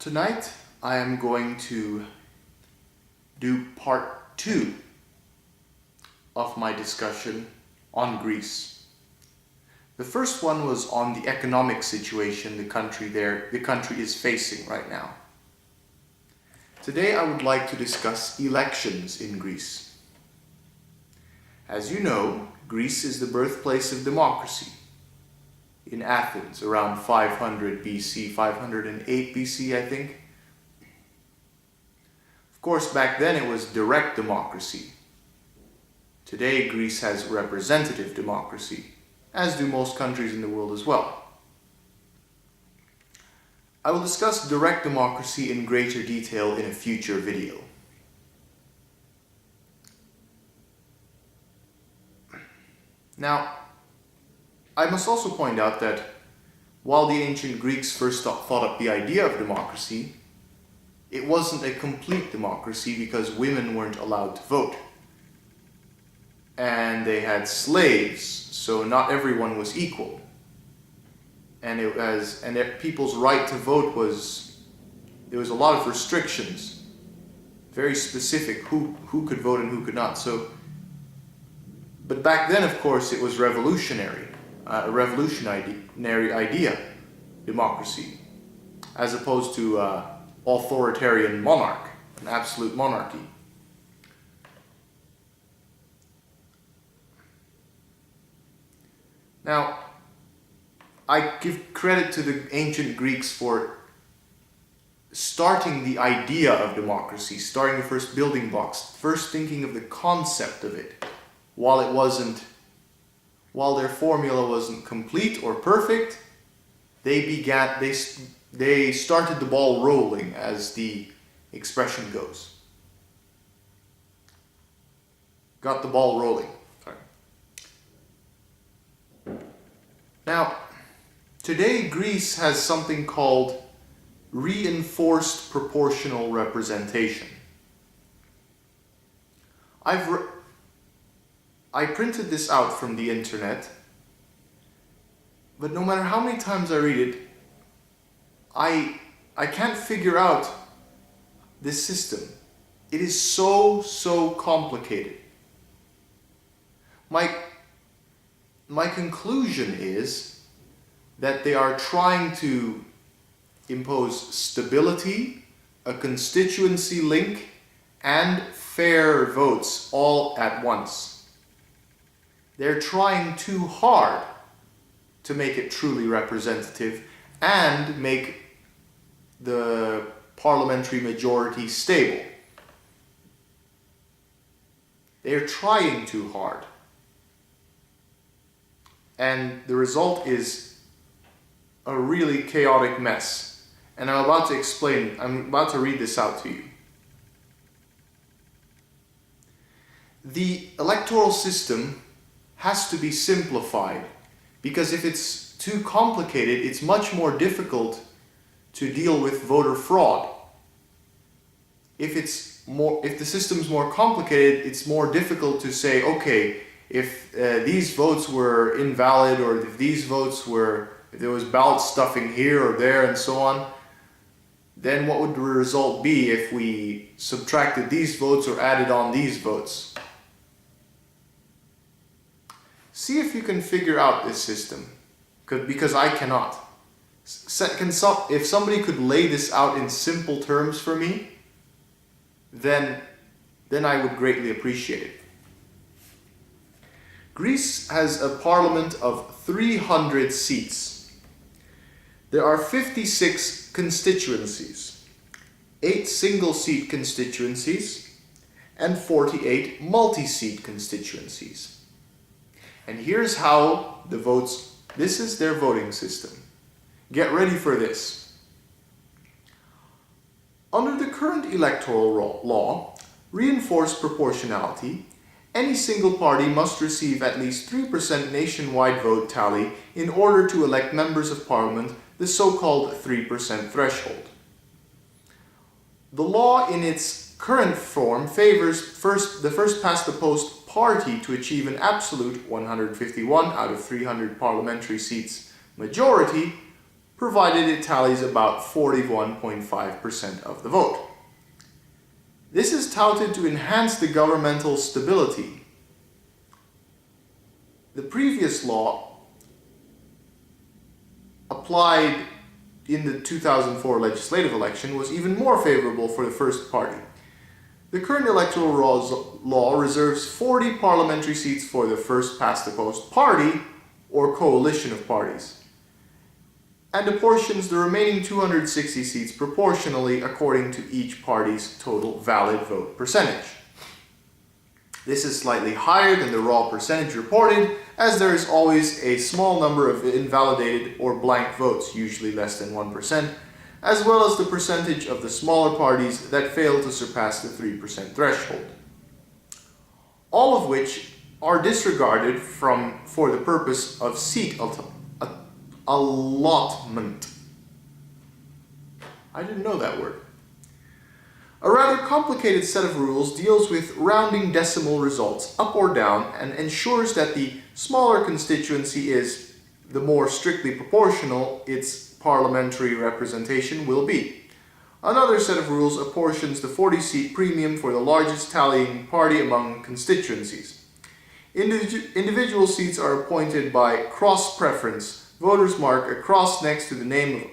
Tonight I am going to do part 2 of my discussion on Greece. The first one was on the economic situation the country is facing right now. Today I would like to discuss elections in Greece. As you know, Greece is the birthplace of democracy. In Athens, around 500 BC, 508 BC, I think. Of course, back then it was direct democracy. Today, Greece has representative democracy, as do most countries in the world as well. I will discuss direct democracy in greater detail in a future video. Now, I must also point out that while the ancient Greeks first thought up the idea of democracy, it wasn't a complete democracy because women weren't allowed to vote. And they had slaves, so not everyone was equal. And people's right to vote there was a lot of restrictions, very specific who could vote and who could not. But back then, of course, it was revolutionary. A revolutionary idea, democracy, as opposed to authoritarian monarch, an absolute monarchy. Now, I give credit to the ancient Greeks for starting the idea of democracy, starting the first building blocks, first thinking of the concept of it, while their formula wasn't complete or perfect. They started the ball rolling, as the expression goes. Got the ball rolling. Sorry. Now, today Greece has something called reinforced proportional representation. I printed this out from the internet, but no matter how many times I read it, I can't figure out this system. It is so complicated. My conclusion is that they are trying to impose stability, a constituency link, and fair votes all at once. They're trying too hard to make it truly representative and make the parliamentary majority stable. They're trying too hard. And the result is a really chaotic mess. And I'm about to read this out to you. The electoral system has to be simplified, because if it's too complicated, it's much more difficult to deal with voter fraud. If the system's more complicated, it's more difficult to say, okay, if these votes were invalid, or if there was ballot stuffing here or there and so on, then what would the result be if we subtracted these votes or added on these votes? See if you can figure out this system, because I cannot. If somebody could lay this out in simple terms for me, then I would greatly appreciate it. Greece has a parliament of 300 seats. There are 56 constituencies, 8 single-seat constituencies, and 48 multi-seat constituencies. And here's how this is their voting system. Get ready for this. Under the current electoral law, reinforced proportionality, any single party must receive at least 3% nationwide vote tally in order to elect members of parliament, the so-called 3% threshold. The law in its current form favors the first past the post party to achieve an absolute 151 out of 300 parliamentary seats majority, provided it tallies about 41.5% of the vote. This is touted to enhance the governmental stability. The previous law applied in the 2004 legislative election was even more favorable for the first party. The current electoral law reserves 40 parliamentary seats for the first past the post party or coalition of parties, and apportions the remaining 260 seats proportionally according to each party's total valid vote percentage. This is slightly higher than the raw percentage reported, as there is always a small number of invalidated or blank votes, usually less than 1%, as well as the percentage of the smaller parties that fail to surpass the 3% threshold. All of which are disregarded for the purpose of seat allotment. I didn't know that word. A rather complicated set of rules deals with rounding decimal results up or down and ensures that the smaller constituency is, the more strictly proportional its parliamentary representation will be. Another set of rules apportions the 40-seat premium for the largest tallying party among constituencies. Individual seats are appointed by cross-preference. Voters mark a cross next to the name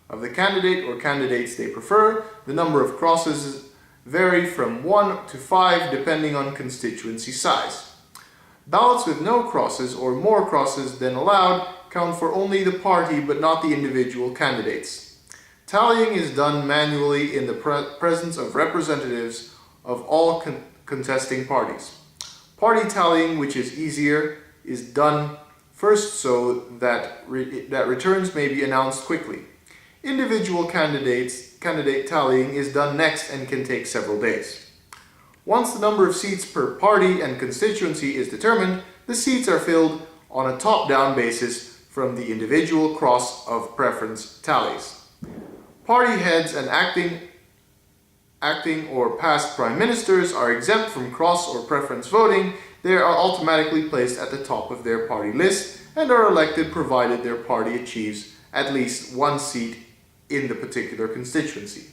of the candidate or candidates they prefer. The number of crosses vary from 1 to 5 depending on constituency size. Ballots with no crosses or more crosses than allowed count for only the party but not the individual candidates. Tallying is done manually in the presence of representatives of all contesting parties. Party tallying, which is easier, is done first so that returns may be announced quickly. Individual candidate tallying is done next and can take several days. Once the number of seats per party and constituency is determined, the seats are filled on a top-down basis from the individual cross of preference tallies. Party heads and acting or past prime ministers are exempt from cross or preference voting. They are automatically placed at the top of their party list and are elected provided their party achieves at least one seat in the particular constituency.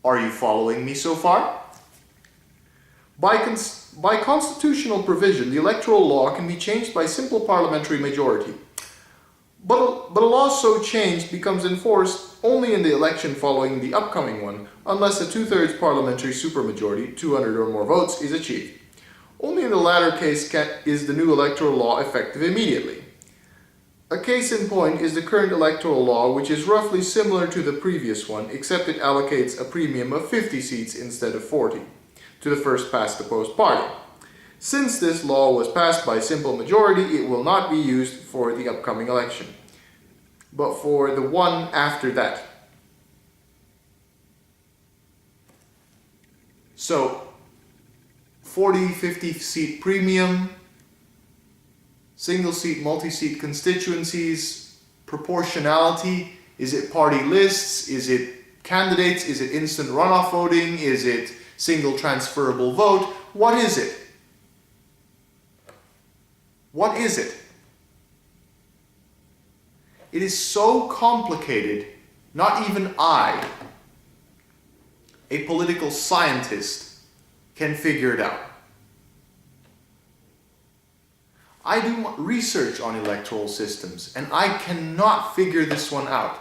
Are you following me so far? By constitutional provision, the electoral law can be changed by simple parliamentary majority. But a law so changed becomes enforced only in the election following the upcoming one, unless a 2/3 parliamentary supermajority, 200 or more votes, is achieved. Only in the latter case is the new electoral law effective immediately. A case in point is the current electoral law, which is roughly similar to the previous one, except it allocates a premium of 50 seats instead of 40 to the first past the post party. Since this law was passed by simple majority, it will not be used for the upcoming election, but for the one after that. So, 40-50 seat premium, single seat, multi-seat constituencies, proportionality, is it party lists, is it candidates, is it instant runoff voting, is it single transferable vote, what is it? What is it? It is so complicated, not even I, a political scientist, can figure it out. I do research on electoral systems, and I cannot figure this one out.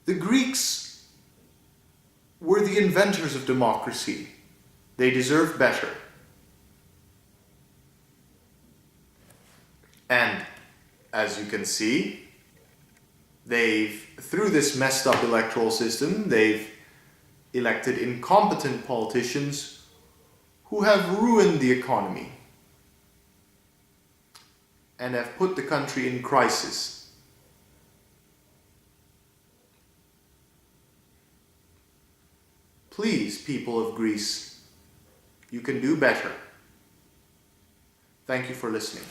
The Greeks were the inventors of democracy. They deserve better. And as you can see, through this messed up electoral system, they've elected incompetent politicians who have ruined the economy and have put the country in crisis. Please, people of Greece, you can do better. Thank you for listening.